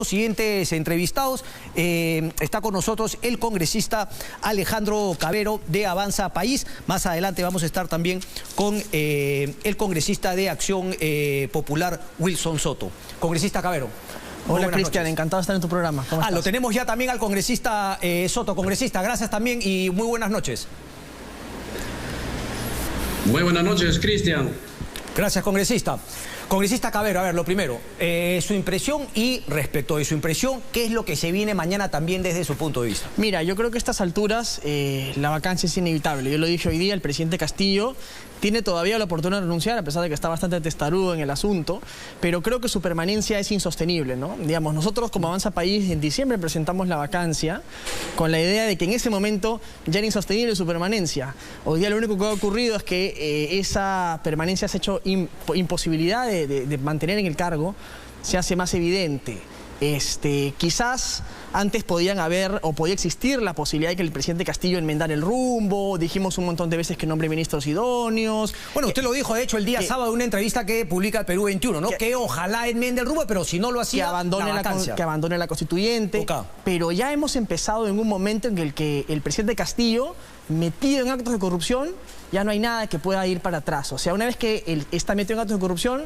Siguientes entrevistados, está con nosotros el congresista Alejandro Cavero de Avanza País. Más adelante vamos a estar también con el congresista de Acción Popular, Wilson Soto. Congresista Cavero. Hola Cristian, encantado de estar en tu programa. ¿Cómo estás? Lo tenemos ya también al congresista Soto. Congresista, gracias también y muy buenas noches. Muy buenas noches, Cristian. Gracias, congresista. Congresista Cavero, a ver, lo primero, su impresión y respecto de su impresión, ¿qué es lo que se viene mañana también desde su punto de vista? Mira, yo creo que a estas alturas la vacancia es inevitable. Yo lo dije hoy día, el presidente Castillo tiene todavía la oportunidad de renunciar, a pesar de que está bastante testarudo en el asunto, pero creo que su permanencia es insostenible, ¿no? Digamos, nosotros como Avanza País en diciembre presentamos la vacancia con la idea de que en ese momento ya era insostenible su permanencia. Hoy día lo único que ha ocurrido es que esa permanencia se ha hecho imposibilidad de mantener en el cargo, se hace más evidente. Quizás antes podía existir la posibilidad de que el presidente Castillo enmendara el rumbo. Dijimos un montón de veces que nombre ministros idóneos. Bueno, usted lo dijo, de hecho, el día sábado en una entrevista que publica el Perú 21, ¿no? Que ojalá enmiende el rumbo, pero si no lo hacía, que abandone la constituyente. Pero ya hemos empezado en un momento en el que el presidente Castillo, metido en actos de corrupción, ya no hay nada que pueda ir para atrás. O sea, una vez que él está metido en actos de corrupción,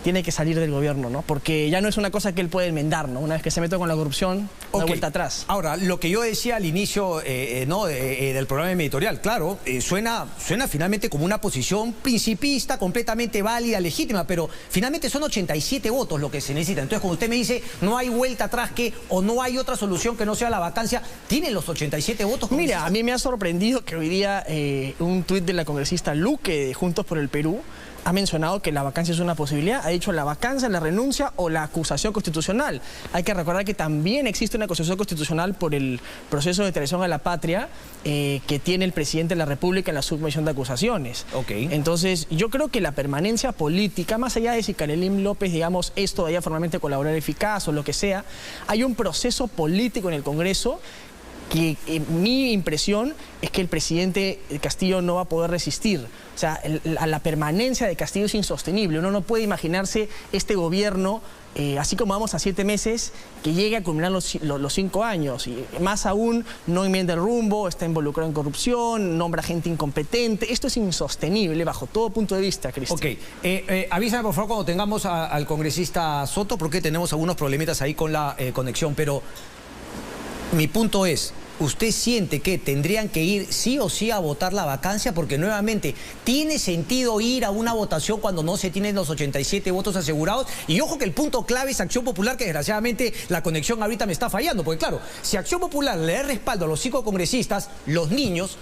tiene que salir del gobierno, ¿no? Porque ya no es una cosa que él puede enmendar, ¿no? Una vez que se mete con la corrupción, no hay vuelta atrás. Ahora, lo que yo decía al inicio del programa editorial, claro, suena finalmente como una posición principista, completamente válida, legítima, pero finalmente son 87 votos lo que se necesita. Entonces, cuando usted me dice, no hay vuelta atrás o no hay otra solución que no sea la vacancia, ¿tienen los 87 votos? Mira, a mí me ha sorprendido que hoy día un tuit de la congresista Luque de Juntos por el Perú ha mencionado que la vacancia es una posibilidad. Ha dicho la vacancia, la renuncia o la acusación constitucional. Hay que recordar que también existe una acusación constitucional por el proceso de traición a la patria que tiene el presidente de la República en la subcomisión de acusaciones. Entonces, yo creo que la permanencia política, más allá de si Carolyn López, digamos, es todavía formalmente colaborador eficaz o lo que sea, hay un proceso político en el Congreso que mi impresión es que el presidente Castillo no va a poder resistir. O sea, la permanencia de Castillo es insostenible. Uno no puede imaginarse este gobierno, así como vamos a 7 meses, que llegue a culminar los 5 años. Y más aún, no enmienda el rumbo, está involucrado en corrupción, nombra gente incompetente. Esto es insostenible bajo todo punto de vista, Cristian. Avísame por favor cuando tengamos al congresista Soto, porque tenemos algunos problemitas ahí con la conexión, pero mi punto es, ¿usted siente que tendrían que ir sí o sí a votar la vacancia? Porque nuevamente, ¿tiene sentido ir a una votación cuando no se tienen los 87 votos asegurados? Y ojo que el punto clave es Acción Popular, que desgraciadamente la conexión ahorita me está fallando. Porque claro, si Acción Popular le da respaldo a los 5 congresistas, los niños,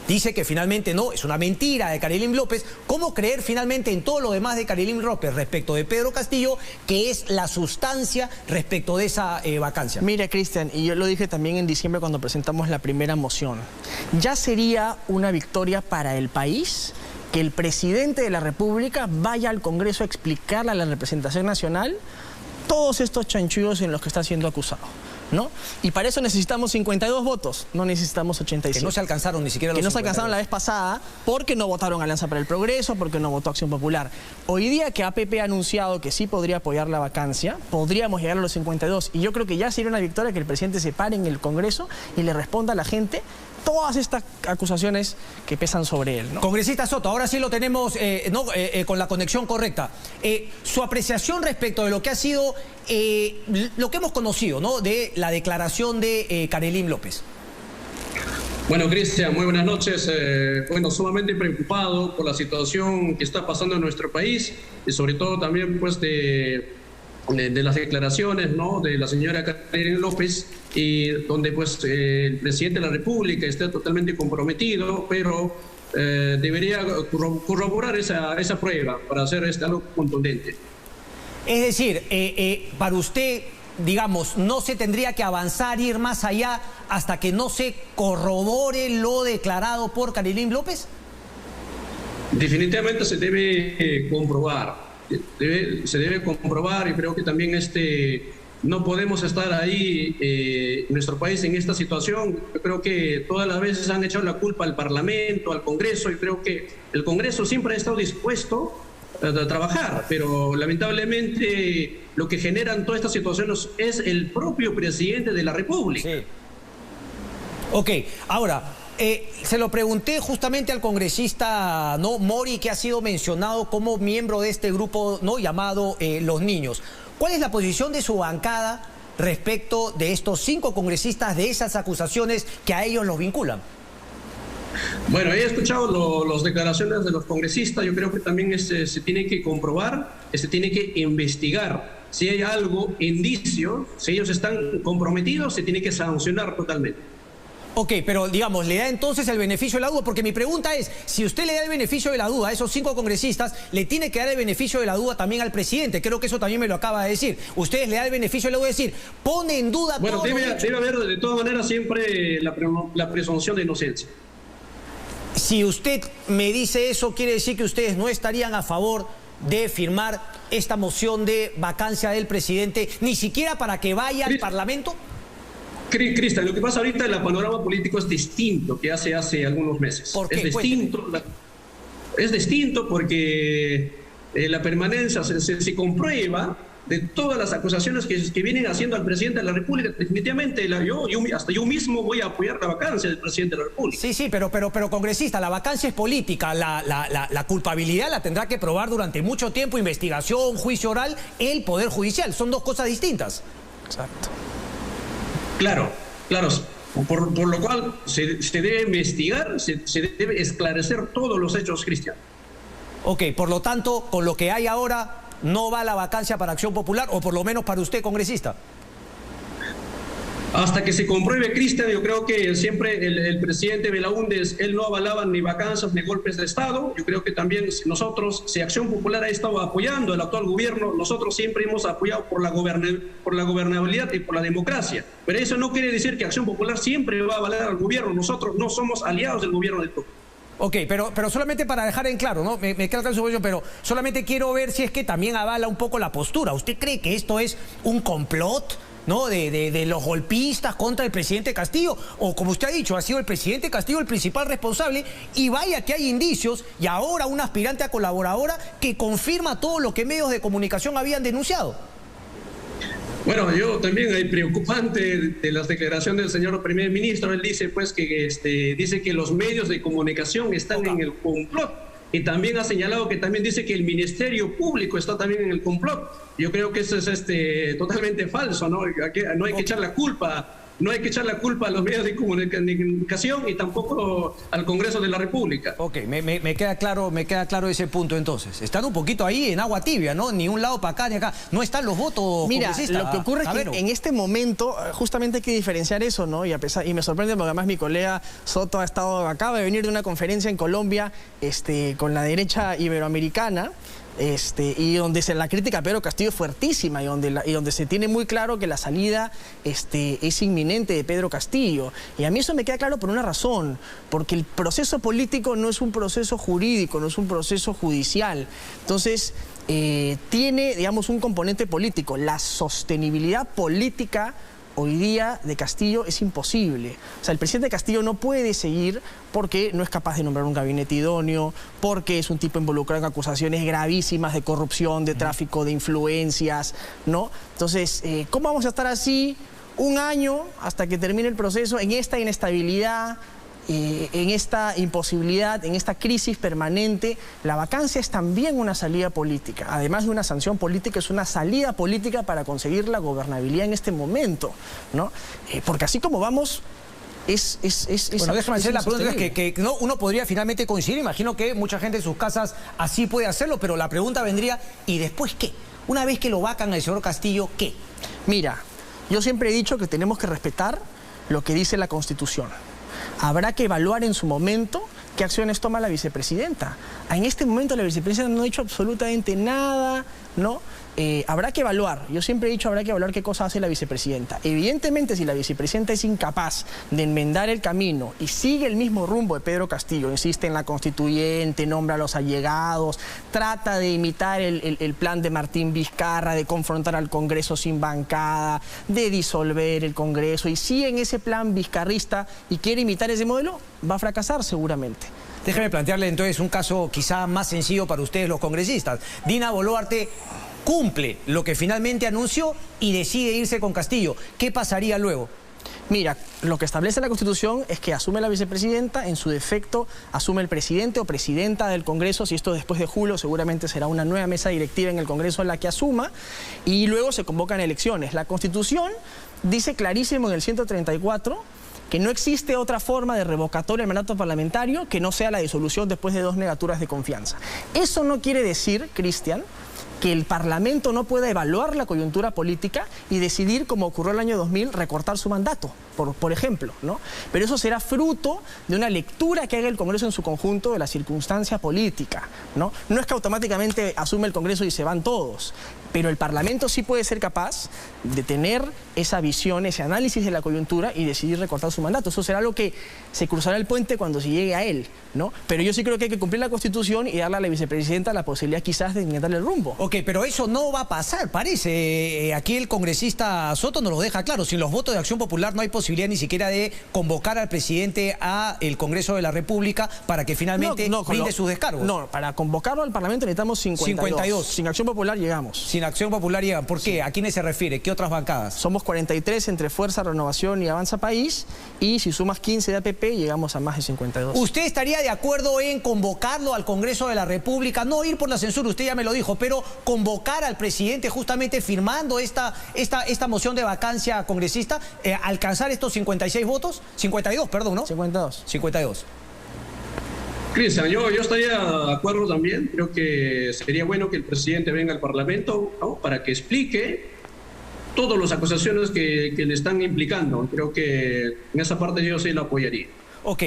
dice que finalmente no, es una mentira de Carolyn López. ¿Cómo creer finalmente en todo lo demás de Carolyn López respecto de Pedro Castillo, que es la sustancia respecto de esa vacancia? Mira, Cristian, y yo lo dije también en diciembre cuando presentamos la primera moción, ya sería una victoria para el país que el presidente de la República vaya al Congreso a explicarle a la representación nacional todos estos chanchullos en los que está siendo acusado, ¿no? Y para eso necesitamos 52 votos, no necesitamos 87. Que no se alcanzaron ni siquiera los 52. Que no se alcanzaron la vez pasada porque no votaron Alianza para el Progreso, porque no votó Acción Popular. Hoy día que APP ha anunciado que sí podría apoyar la vacancia, podríamos llegar a los 52. Y yo creo que ya sería una victoria que el presidente se pare en el Congreso y le responda a la gente todas estas acusaciones que pesan sobre él, ¿no? Congresista Soto, ahora sí lo tenemos con la conexión correcta. Su apreciación respecto de lo que ha sido, lo que hemos conocido, ¿no? De la declaración de Carolyn López. Bueno, Cristian, muy buenas noches. Bueno, sumamente preocupado por la situación que está pasando en nuestro país y sobre todo también pues de las declaraciones, ¿no?, de la señora Carolyn López, y donde pues el presidente de la República está totalmente comprometido, pero debería corroborar esa prueba para hacer algo contundente. Es decir, para usted, digamos, no se tendría que avanzar, ir más allá hasta que no se corrobore lo declarado por Carolyn López. Definitivamente se debe comprobar. Se debe comprobar, y creo que también no podemos estar ahí en nuestro país en esta situación. Yo creo que todas las veces han echado la culpa al Parlamento, al Congreso, y creo que el Congreso siempre ha estado dispuesto trabajar, pero lamentablemente lo que generan todas estas situaciones es el propio presidente de la República. Sí. Ok, ahora, se lo pregunté justamente al congresista Mori, que ha sido mencionado como miembro de este grupo llamado Los Niños. ¿Cuál es la posición de su bancada respecto de estos 5 congresistas, de esas acusaciones que a ellos los vinculan? Bueno, he escuchado las declaraciones de los congresistas. Yo creo que también se tiene que comprobar, se tiene que investigar. Si hay algo, indicio, si ellos están comprometidos, se tiene que sancionar totalmente. Ok, pero digamos, ¿le da entonces el beneficio de la duda? Porque mi pregunta es, si usted le da el beneficio de la duda a esos 5 congresistas, le tiene que dar el beneficio de la duda también al presidente. Creo que eso también me lo acaba de decir. Ustedes le dan el beneficio de la duda, es decir, pone en duda... Bueno, debe haber de todas maneras siempre la presunción de inocencia. Si usted me dice eso, quiere decir que ustedes no estarían a favor de firmar esta moción de vacancia del presidente, ni siquiera para que vaya al Parlamento. Cristian, lo que pasa ahorita en el panorama político es distinto que hace algunos meses. ¿Por qué? Es distinto porque la permanencia se comprueba de todas las acusaciones que vienen haciendo al presidente de la República. Definitivamente, hasta yo mismo voy a apoyar la vacancia del presidente de la República. Sí, pero congresista, la vacancia es política. La culpabilidad la tendrá que probar durante mucho tiempo, investigación, juicio oral, el Poder Judicial. Son 2 cosas distintas. Exacto. Claro. Por lo cual se debe investigar, se debe esclarecer todos los hechos, Cristian. Ok, por lo tanto, con lo que hay ahora, no va la vacancia para Acción Popular, o por lo menos para usted, congresista. Hasta que se compruebe, Cristian, yo creo que siempre el presidente Belaúnde, él no avalaba ni vacancias ni golpes de Estado. Yo creo que también nosotros, si Acción Popular ha estado apoyando al actual gobierno, nosotros siempre hemos apoyado por la gobernabilidad y por la democracia. Pero eso no quiere decir que Acción Popular siempre va a avalar al gobierno. Nosotros no somos aliados del gobierno de Togo. Ok, pero solamente para dejar en claro, ¿no? Me queda claro su posición, pero solamente quiero ver si es que también avala un poco la postura. ¿Usted cree que esto es un complot, ¿no? de los golpistas contra el presidente Castillo? O como usted ha dicho, ha sido el presidente Castillo el principal responsable, y vaya que hay indicios, y ahora una aspirante a colaboradora que confirma todo lo que medios de comunicación habían denunciado. Bueno, yo también hay preocupante de las declaraciones del señor primer ministro. Él dice pues que dice que los medios de comunicación están en el complot, y también ha señalado que también dice que el Ministerio Público está también en el complot. Yo creo que eso es totalmente falso, ¿no? No hay que echar la culpa. No hay que echar la culpa a los medios de comunicación y tampoco al Congreso de la República. Ok, me queda claro ese punto entonces. Están un poquito ahí en agua tibia, ¿no? Ni un lado para acá ni acá. No están los votos. Mira, lo que ocurre es que en este momento justamente hay que diferenciar eso, ¿no? Y me sorprende porque además mi colega Soto acaba de venir de una conferencia en Colombia con la derecha iberoamericana. Y donde la crítica a Pedro Castillo es fuertísima, y donde se tiene muy claro que la salida es inminente de Pedro Castillo. Y a mí eso me queda claro por una razón, porque el proceso político no es un proceso jurídico, no es un proceso judicial. Entonces, tiene, digamos, un componente político. La sostenibilidad política hoy día de Castillo es imposible. O sea, el presidente Castillo no puede seguir porque no es capaz de nombrar un gabinete idóneo, porque es un tipo involucrado en acusaciones gravísimas de corrupción, de tráfico de influencias, ¿no? Entonces, ¿cómo vamos a estar así un año hasta que termine el proceso en esta inestabilidad, en esta imposibilidad, en esta crisis permanente? La vacancia es también una salida política. Además de una sanción política, es una salida política para conseguir la gobernabilidad en este momento, ¿no? Porque así como vamos, bueno, déjame hacer la pregunta, que no, uno podría finalmente coincidir. Imagino que mucha gente en sus casas así puede hacerlo, pero la pregunta vendría, ¿y después qué? Una vez que lo vacan al señor Castillo, ¿qué? Mira, yo siempre he dicho que tenemos que respetar lo que dice la Constitución. Habrá que evaluar en su momento qué acciones toma la vicepresidenta. En este momento la vicepresidenta no ha hecho absolutamente nada, ¿no? Habrá que evaluar, yo siempre he dicho, habrá que evaluar qué cosa hace la vicepresidenta. Evidentemente, si la vicepresidenta es incapaz de enmendar el camino y sigue el mismo rumbo de Pedro Castillo, insiste en la constituyente, nombra a los allegados, trata de imitar el plan de Martín Vizcarra, de confrontar al Congreso sin bancada, de disolver el Congreso, y sigue en ese plan vizcarrista y quiere imitar ese modelo, va a fracasar seguramente. Déjeme plantearle entonces un caso quizá más sencillo para ustedes los congresistas. Dina Boluarte cumple lo que finalmente anunció y decide irse con Castillo. ¿Qué pasaría luego? Mira, lo que establece la Constitución es que asume la vicepresidenta, en su defecto asume el presidente o presidenta del Congreso, si esto después de julio seguramente será una nueva mesa directiva en el Congreso en la que asuma, y luego se convocan elecciones. La Constitución dice clarísimo en el 134 que no existe otra forma de revocatoria del mandato parlamentario que no sea la disolución después de 2 negaturas de confianza. Eso no quiere decir, Cristian, que el Parlamento no pueda evaluar la coyuntura política y decidir, como ocurrió el año 2000, recortar su mandato, por ejemplo, ¿no? Pero eso será fruto de una lectura que haga el Congreso en su conjunto de la circunstancia política, ¿no? No es que automáticamente asume el Congreso y se van todos, pero el Parlamento sí puede ser capaz de tener esa visión, ese análisis de la coyuntura y decidir recortar su mandato. Eso será algo que se cruzará el puente cuando se llegue a él, ¿no? Pero yo sí creo que hay que cumplir la Constitución y darle a la vicepresidenta la posibilidad quizás de darle el rumbo. Ok, pero eso no va a pasar, parece. Aquí el congresista Soto nos lo deja claro. Sin los votos de Acción Popular no hay posibilidad ni siquiera de convocar al presidente al Congreso de la República para que finalmente brinde sus descargos. No, para convocarlo al Parlamento necesitamos 52. Sin Acción Popular llegamos. Sin Acción Popular llegan. ¿Por qué? Sí. ¿A quiénes se refiere? ¿Qué otras bancadas? Somos 43 entre Fuerza, Renovación y Avanza País, y si sumas 15 de APP llegamos a más de 52. ¿Usted estaría de acuerdo en convocarlo al Congreso de la República? No ir por la censura, usted ya me lo dijo, pero convocar al presidente justamente firmando esta moción de vacancia congresista, alcanzar estos 56 votos, 52, perdón, ¿no? 52. Cristian, yo estaría de acuerdo también. Creo que sería bueno que el presidente venga al Parlamento, ¿no?, para que explique todas las acusaciones que le están implicando. Creo que en esa parte yo sí la apoyaría. Ok.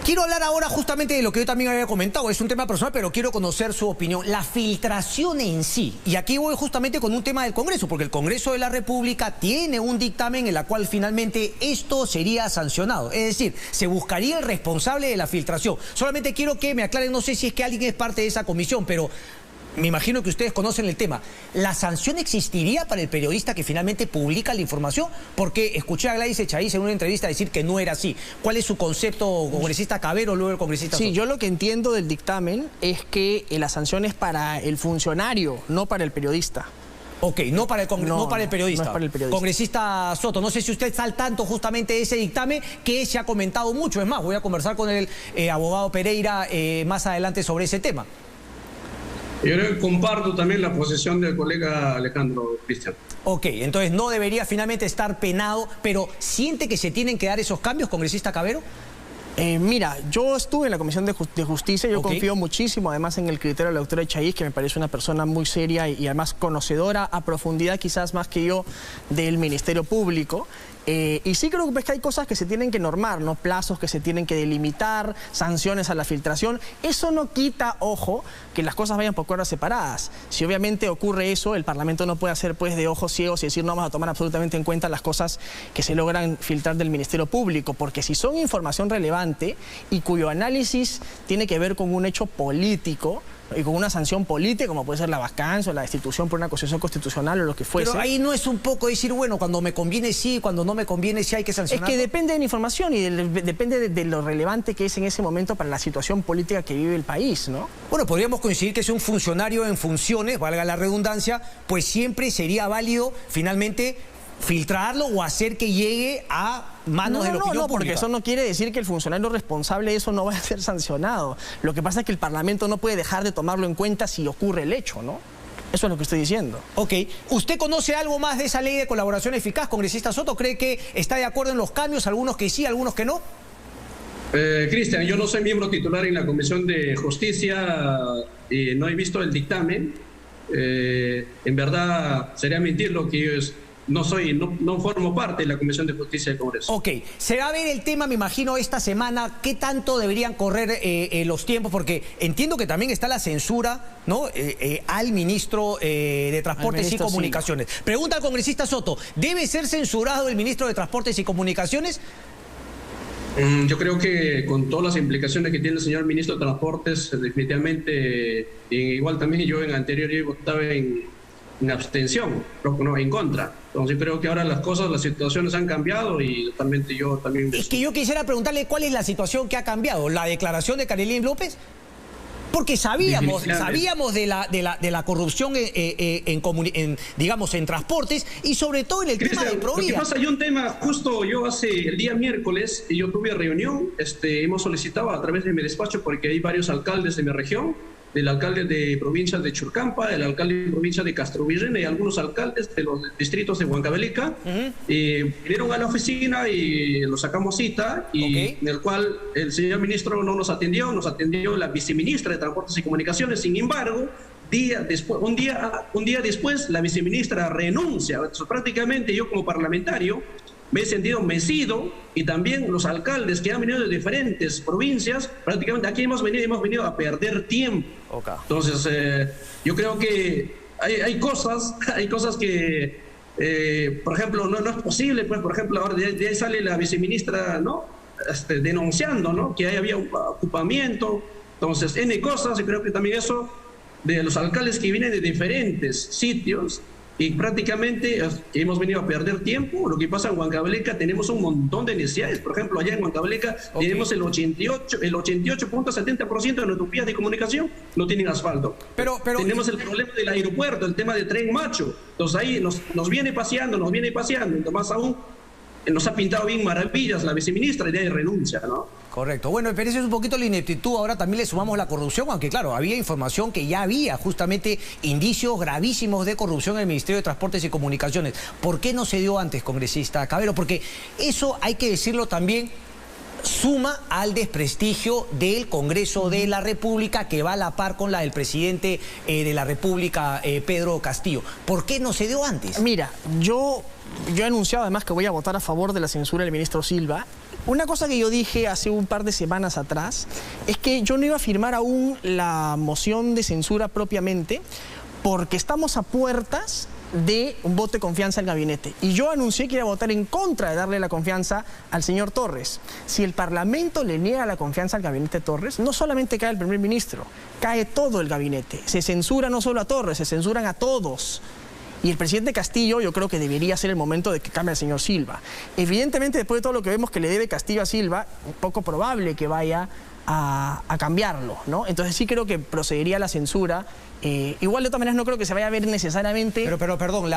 Quiero hablar ahora justamente de lo que yo también había comentado. Es un tema personal, pero quiero conocer su opinión. La filtración en sí. Y aquí voy justamente con un tema del Congreso, porque el Congreso de la República tiene un dictamen en el cual finalmente esto sería sancionado. Es decir, se buscaría el responsable de la filtración. Solamente quiero que me aclaren, no sé si es que alguien es parte de esa comisión, pero me imagino que ustedes conocen el tema. ¿La sanción existiría para el periodista que finalmente publica la información? Porque escuché a Gladys Echaíz en una entrevista decir que no era así. ¿Cuál es su concepto, congresista Cabero, luego el congresista Soto? Sí, yo lo que entiendo del dictamen es que la sanción es para el funcionario, no para el periodista. Ok, no para el periodista. No es para el periodista. Congresista Soto, no sé si usted está al tanto justamente de ese dictamen que se ha comentado mucho. Es más, voy a conversar con el abogado Pereira más adelante sobre ese tema. Yo comparto también la posición del colega Alejandro, Cristian. Ok, entonces no debería finalmente estar penado, pero ¿siente que se tienen que dar esos cambios, congresista Cabero? Mira, yo estuve en la Comisión de Justicia, yo confío muchísimo además en el criterio de la doctora Echaíz, que me parece una persona muy seria y además conocedora a profundidad, quizás más que yo, del Ministerio Público. Y sí creo que hay cosas que se tienen que normar, ¿no? Plazos que se tienen que delimitar, sanciones a la filtración. Eso no quita, ojo, que las cosas vayan por cuerdas separadas. Si obviamente ocurre eso, el Parlamento no puede hacer pues de ojos ciegos y decir no vamos a tomar absolutamente en cuenta las cosas que se logran filtrar del Ministerio Público, porque si son información relevante y cuyo análisis tiene que ver con un hecho político y con una sanción política, como puede ser la vacancia o la destitución por una acusación constitucional o lo que fuese. Pero ahí no es un poco decir, bueno, cuando me conviene sí, cuando no me conviene sí hay que sancionar. Es que depende de la información y depende de lo relevante que es en ese momento para la situación política que vive el país, ¿no? Bueno, podríamos coincidir que si un funcionario en funciones, valga la redundancia, pues siempre sería válido finalmente filtrarlo o hacer que llegue a manos de la opinión pública. Porque eso no quiere decir que el funcionario responsable de eso no vaya a ser sancionado. Lo que pasa es que el Parlamento no puede dejar de tomarlo en cuenta si ocurre el hecho, ¿no? Eso es lo que estoy diciendo. Ok. ¿Usted conoce algo más de esa ley de colaboración eficaz, congresista Soto? ¿Cree que está de acuerdo en los cambios? Algunos que sí, algunos que no. Cristian, yo no soy miembro titular en la Comisión de Justicia y no he visto el dictamen. En verdad, sería mentir lo que yo no formo parte de la Comisión de Justicia del Congreso. Ok, se va a ver el tema, me imagino, esta semana. ¿Qué tanto deberían correr los tiempos? Porque entiendo que también está la censura, ¿no? Al ministro de Transportes y Comunicaciones. Sí. Pregunta al congresista Soto, ¿debe ser censurado el ministro de Transportes y Comunicaciones? Yo creo que con todas las implicaciones que tiene el señor ministro de Transportes, definitivamente, igual también yo en anterior yo estaba en en abstención, no en contra. Entonces creo que ahora las cosas, las situaciones han cambiado y totalmente yo también... Es que yo quisiera preguntarle cuál es la situación que ha cambiado. ¿La declaración de Carolyn López? Porque sabíamos de la corrupción digamos, en transportes y sobre todo en el tema de Provida. Lo que pasa, hay un tema, justo yo el día miércoles, yo tuve reunión, hemos solicitado a través de mi despacho, porque hay varios alcaldes de mi región, del alcalde de provincia de Churcampa, el alcalde de provincia de Castrovirreyna y algunos alcaldes de los distritos de Huancavelica. Vinieron a la oficina y nos sacamos cita, y en el cual el señor ministro no nos atendió la viceministra de Transportes y Comunicaciones. Sin embargo, un día después la viceministra renuncia. Entonces, prácticamente yo como parlamentario me he sentido mecido, y también los alcaldes que han venido de diferentes provincias, prácticamente aquí hemos venido a perder tiempo. Entonces, yo creo que hay cosas que, por ejemplo, no es posible, pues, por ejemplo, ahora de ahí sale la viceministra, ¿no? Denunciando, ¿no?, que había un ocupamiento. Entonces, N cosas, y creo que también eso de los alcaldes que vienen de diferentes sitios, y prácticamente hemos venido a perder tiempo. Lo que pasa en Huancavelica, tenemos un montón de necesidades. Por ejemplo, allá en Huancavelica tenemos el 88.70% de nuestras vías de comunicación no tienen asfalto. Pero tenemos el problema del aeropuerto, el tema del Tren Macho. Entonces ahí nos viene paseando. Entonces, más aún, nos ha pintado bien maravillas la viceministra, y de ahí renuncia, ¿no? Correcto. Bueno, pero eso es un poquito la ineptitud. Ahora también le sumamos la corrupción, aunque claro, había información que ya había justamente indicios gravísimos de corrupción en el Ministerio de Transportes y Comunicaciones. ¿Por qué no se dio antes, congresista Cabero? Porque eso, hay que decirlo también, suma al desprestigio del Congreso de la República, que va a la par con la del presidente de la República, Pedro Castillo. ¿Por qué no se dio antes? Mira, yo he anunciado además que voy a votar a favor de la censura del ministro Silva. Una cosa que yo dije hace un par de semanas atrás es que yo no iba a firmar aún la moción de censura propiamente, porque estamos a puertas de un voto de confianza al gabinete. Y yo anuncié que iba a votar en contra de darle la confianza al señor Torres. Si el Parlamento le niega la confianza al gabinete Torres, no solamente cae el primer ministro, cae todo el gabinete. Se censura no solo a Torres, se censuran a todos. Y el presidente Castillo, yo creo que debería ser el momento de que cambie al señor Silva. Evidentemente, después de todo lo que vemos que le debe Castillo a Silva, es poco probable que vaya a cambiarlo, ¿no? Entonces sí creo que procedería la censura. Igual de todas maneras no creo que se vaya a ver necesariamente... Pero perdón,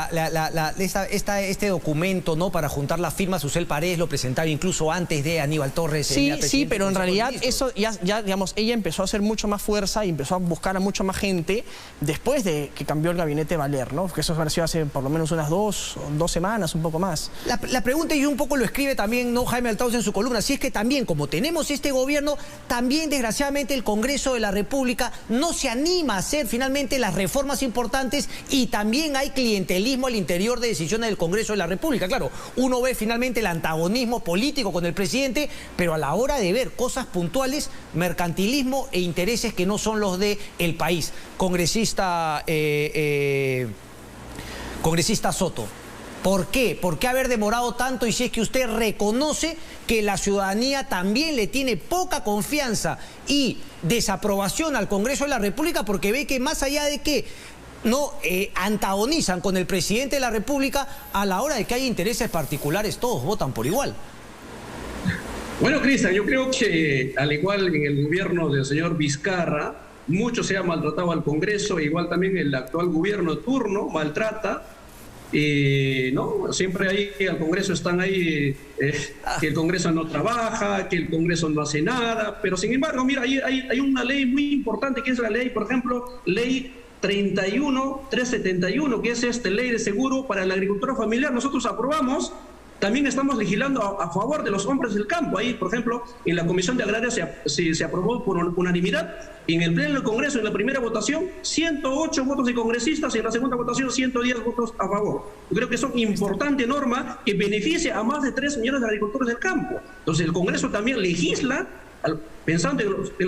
este documento, ¿no?, para juntar las firmas, Susel Paredes lo presentaba incluso antes de Aníbal Torres. Sí, pero en realidad eso ya, digamos, ella empezó a hacer mucho más fuerza y empezó a buscar a mucha más gente después de que cambió el gabinete Valer, ¿no? Porque eso pareció hace por lo menos unas dos semanas, un poco más. La pregunta, y un poco lo escribe también, ¿no?, Jaime Althaus en su columna, si es que también, como tenemos este gobierno, también desgraciadamente el Congreso de la República no se anima a hacer finalmente las reformas importantes, y también hay clientelismo al interior de decisiones del Congreso de la República. Claro, uno ve finalmente el antagonismo político con el presidente, pero a la hora de ver cosas puntuales, mercantilismo e intereses que no son los del país. Congresista Soto, ¿por qué? ¿Por qué haber demorado tanto? Y si es que usted reconoce que la ciudadanía también le tiene poca confianza y desaprobación al Congreso de la República, porque ve que más allá de que no antagonizan con el presidente de la República, a la hora de que hay intereses particulares, todos votan por igual. Bueno, Cristian, yo creo que al igual en el gobierno del señor Vizcarra, mucho se ha maltratado al Congreso, igual también el actual gobierno turno maltrata. No, siempre ahí al Congreso están ahí, que el Congreso no trabaja, que el Congreso no hace nada, pero sin embargo, mira, hay una ley muy importante, que es la ley, por ejemplo, ley 31371, que es ley de seguro para la agricultura familiar. Nosotros aprobamos. También estamos legislando a favor de los hombres del campo. Ahí, por ejemplo, en la Comisión de Agraria se aprobó por unanimidad. En el Pleno del Congreso, en la primera votación, 108 votos de congresistas, y en la segunda votación, 110 votos a favor. Yo creo que es una importante norma que beneficia a más de 3 millones de agricultores del campo. Entonces, el Congreso también legisla pensando en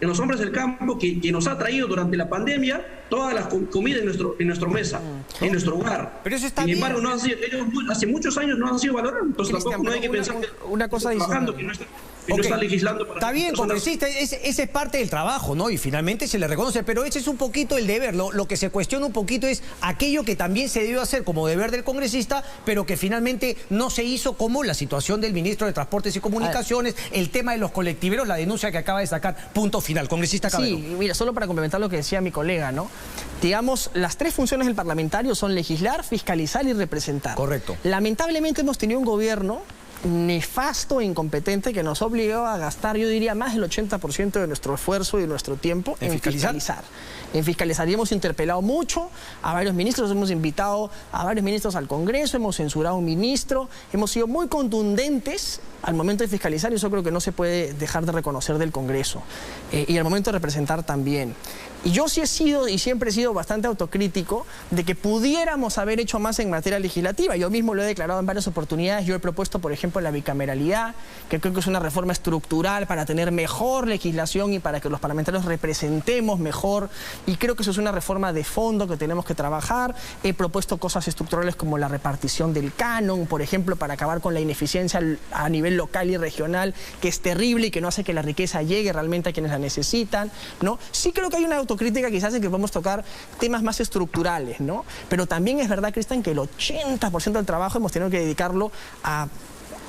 los hombres del campo que nos ha traído durante la pandemia toda la comida en nuestra mesa, en nuestro hogar. Pero eso está Sin bien. embargo, ellos hace muchos años no han sido valorados, entonces Cristian, tampoco no hay que pensar una cosa trabajando, que no está legislando para Está bien, personas. congresista, ese es parte del trabajo, ¿no? Y finalmente se le reconoce, pero ese es un poquito el deber. Lo que se cuestiona un poquito es aquello que también se debió hacer como deber del congresista, pero que finalmente no se hizo, como la situación del ministro de Transportes y Comunicaciones, el tema de los colectiveros, la denuncia que acaba de sacar. Punto final. Congresista Cabero. Sí, mira, solo para complementar lo que decía mi colega, ¿no? Digamos, las tres funciones del parlamentario son legislar, fiscalizar y representar. Correcto. Lamentablemente hemos tenido un gobierno nefasto e incompetente que nos obligó a gastar, yo diría, más del 80% de nuestro esfuerzo y de nuestro tiempo en fiscalizar. En fiscalizar. Y hemos interpelado mucho a varios ministros, hemos invitado a varios ministros al Congreso, hemos censurado a un ministro, hemos sido muy contundentes al momento de fiscalizar, y eso creo que no se puede dejar de reconocer del Congreso. Y al momento de representar también. Y yo sí he sido y siempre he sido bastante autocrítico de que pudiéramos haber hecho más en materia legislativa. Yo mismo lo he declarado en varias oportunidades. Yo he propuesto, por ejemplo, la bicameralidad, que creo que es una reforma estructural para tener mejor legislación y para que los parlamentarios representemos mejor. Y creo que eso es una reforma de fondo que tenemos que trabajar. He propuesto cosas estructurales como la repartición del canon, por ejemplo, para acabar con la ineficiencia a nivel local y regional, que es terrible y que no hace que la riqueza llegue realmente a quienes la necesitan, ¿no? Sí creo que hay una autocrítica quizás en que podemos tocar temas más estructurales, ¿no? Pero también es verdad, Cristian, que el 80% del trabajo hemos tenido que dedicarlo a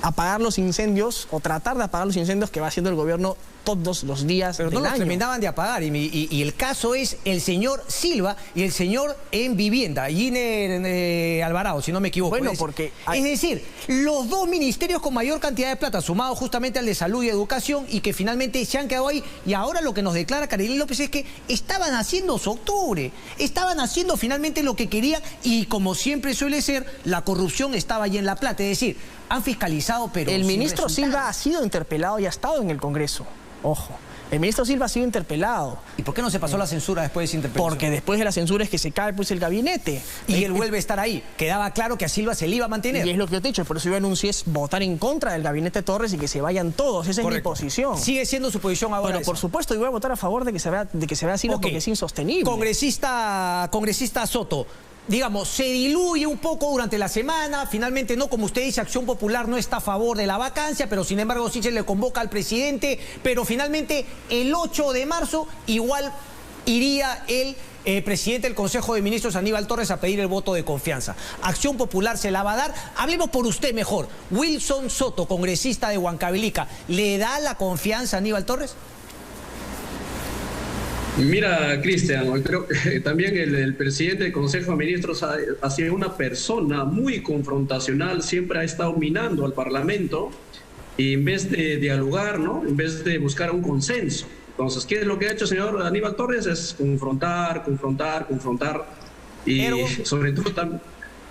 apagar los incendios o tratar de apagar los incendios que va haciendo el gobierno todos los días pero del no los año. terminaban de apagar y el caso es el señor Silva y el señor en vivienda, Giner Alvarado, si no me equivoco. Bueno, porque es decir, los dos ministerios con mayor cantidad de plata, sumado justamente al de salud y educación, y que finalmente se han quedado ahí. Y ahora lo que nos declara Carilín López es que estaban haciendo su octubre, estaban haciendo finalmente lo que querían, y como siempre suele ser, la corrupción estaba allí en La Plata. Es decir, han fiscalizado, pero el sin ministro resultado. Silva ha sido interpelado y ha estado en el Congreso. Ojo, el ministro Silva ha sido interpelado. ¿Y por qué no se pasó la censura después de esa interpelación? Porque después de la censura es que se cae pues el gabinete. Y él vuelve a estar ahí. Quedaba claro que a Silva se le iba a mantener. Y es lo que yo te he dicho, por eso yo anuncié es votar en contra del gabinete Torres y que se vayan todos. Esa Correcto. es mi posición. Sigue siendo su posición ahora. Bueno, por supuesto, y voy a votar a favor de que se vea Silva, porque es insostenible. Congresista Soto, digamos, se diluye un poco durante la semana, finalmente no, como usted dice, Acción Popular no está a favor de la vacancia, pero sin embargo sí se le convoca al presidente, pero finalmente el 8 de marzo igual iría el presidente del Consejo de Ministros, Aníbal Torres, a pedir el voto de confianza. Acción Popular se la va a dar. Hablemos por usted mejor. Wilson Soto, congresista de Huancavelica, ¿le da la confianza a Aníbal Torres? Mira, Cristian, creo que también el presidente del Consejo de Ministros ha sido una persona muy confrontacional, siempre ha estado minando al Parlamento, y en vez de dialogar, ¿no? En vez de buscar un consenso. Entonces, ¿qué es lo que ha hecho el señor Aníbal Torres? Es confrontar, y sobre todo también.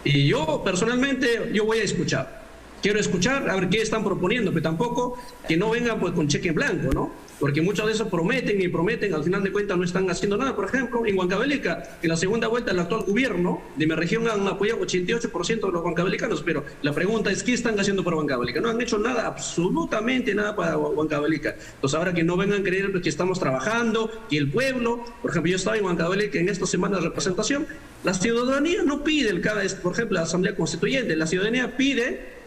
Y yo personalmente, yo voy a escuchar. Quiero escuchar, a ver qué están proponiendo, pero tampoco que no vengan pues con cheque en blanco, ¿no? Porque muchos de esos prometen y prometen, al final de cuentas no están haciendo nada. Por ejemplo, en Huancavelica, en la segunda vuelta del actual gobierno de mi región han apoyado 88% de los huancavelicanos, pero la pregunta es, ¿qué están haciendo para Huancavelica? No han hecho nada, absolutamente nada para Huancavelica. Entonces ahora que no vengan a creer que estamos trabajando, que el pueblo, por ejemplo, yo estaba en Huancavelica en estas semanas de representación, la ciudadanía no pide, por ejemplo, la Asamblea Constituyente, la ciudadanía pide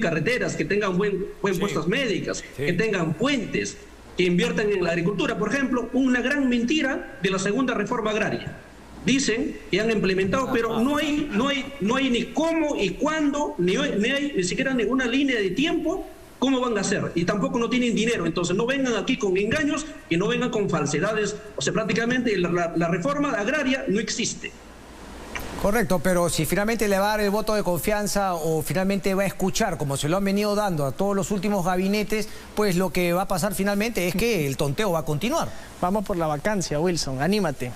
carreteras, que tengan buen puestas médicas, que tengan puentes, que inviertan en la agricultura. Por ejemplo, una gran mentira de la segunda reforma agraria. Dicen que han implementado, pero no hay ni cómo y cuándo, ni hay ni siquiera ninguna línea de tiempo cómo van a hacer, y tampoco no tienen dinero. Entonces no vengan aquí con engaños y no vengan con falsedades. O sea, prácticamente la reforma agraria no existe. Correcto, pero si finalmente le va a dar el voto de confianza o finalmente va a escuchar, como se lo han venido dando a todos los últimos gabinetes, pues lo que va a pasar finalmente es que el tonteo va a continuar. Vamos por la vacancia, Wilson, anímate.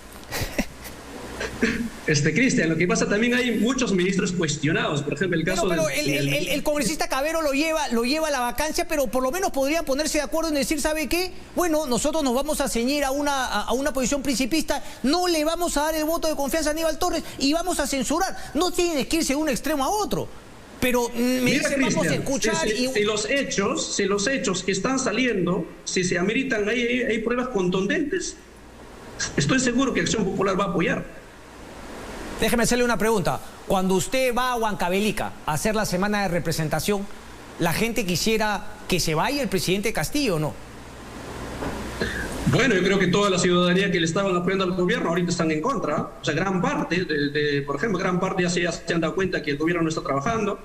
Cristian, lo que pasa también hay muchos ministros cuestionados, por ejemplo el caso el congresista Cabero lo lleva a la vacancia, pero por lo menos podrían ponerse de acuerdo en decir, ¿sabe qué? Bueno, nosotros nos vamos a ceñir a una posición principista, no le vamos a dar el voto de confianza a Aníbal Torres y vamos a censurar. No tienen que irse de un extremo a otro. Pero me Mira, dice, vamos a Cristian, escuchar y... si los hechos que están saliendo, si se ameritan, hay pruebas contundentes, estoy seguro que Acción Popular va a apoyar. Déjeme hacerle una pregunta. Cuando usted va a Huancavelica a hacer la semana de representación, ¿la gente quisiera que se vaya el presidente Castillo o no? Bueno, yo creo que toda la ciudadanía que le estaban apoyando al gobierno ahorita están en contra. O sea, gran parte, por ejemplo, gran parte ya se han dado cuenta que el gobierno no está trabajando.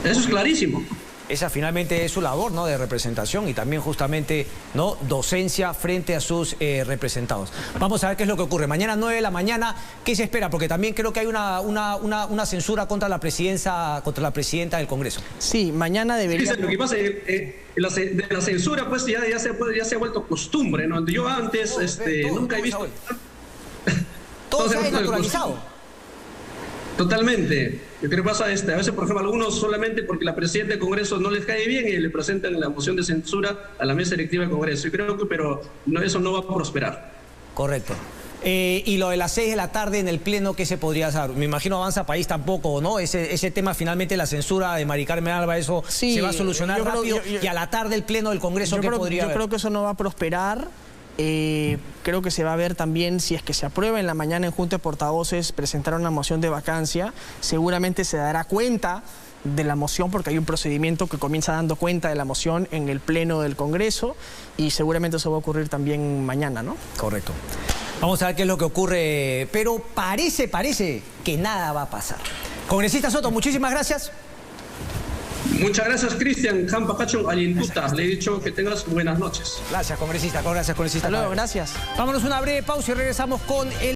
Eso es clarísimo. Esa finalmente es su labor, ¿no?, de representación y también justamente, ¿no?, docencia frente a sus representados. Vamos a ver qué es lo que ocurre. Mañana 9 de la mañana, ¿qué se espera? Porque también creo que hay una censura contra la presidenta del Congreso. Sí, mañana debería... Lo que pasa es que de la censura pues ya se ha vuelto costumbre, ¿no? Yo antes nunca he visto... Todo se ha naturalizado. Totalmente. Lo que pasa es a veces, por ejemplo, algunos solamente porque la presidenta del Congreso no les cae bien y le presentan la moción de censura a la mesa directiva del Congreso. Y creo que, eso no va a prosperar. Correcto. Y lo de las 6 de la tarde en el Pleno, ¿qué se podría hacer? Me imagino Avanza País tampoco, ¿no? Ese tema finalmente, la censura de Mari Carmen Alba, eso sí, se va a solucionar rápido. Y a la tarde el Pleno del Congreso, ¿qué podría haber? Yo creo que eso no va a prosperar. Creo que se va a ver también, si es que se aprueba en la mañana en Junta de Portavoces presentar una moción de vacancia, seguramente se dará cuenta de la moción porque hay un procedimiento que comienza dando cuenta de la moción en el Pleno del Congreso y seguramente eso va a ocurrir también mañana, ¿no? Correcto. Vamos a ver qué es lo que ocurre, pero parece que nada va a pasar. Congresista Soto, muchísimas gracias. Muchas gracias, Cristian. Le he dicho que tengas buenas noches. Gracias, congresista. Gracias, congresista. Hasta luego, gracias. Vámonos a una breve pausa y regresamos con el...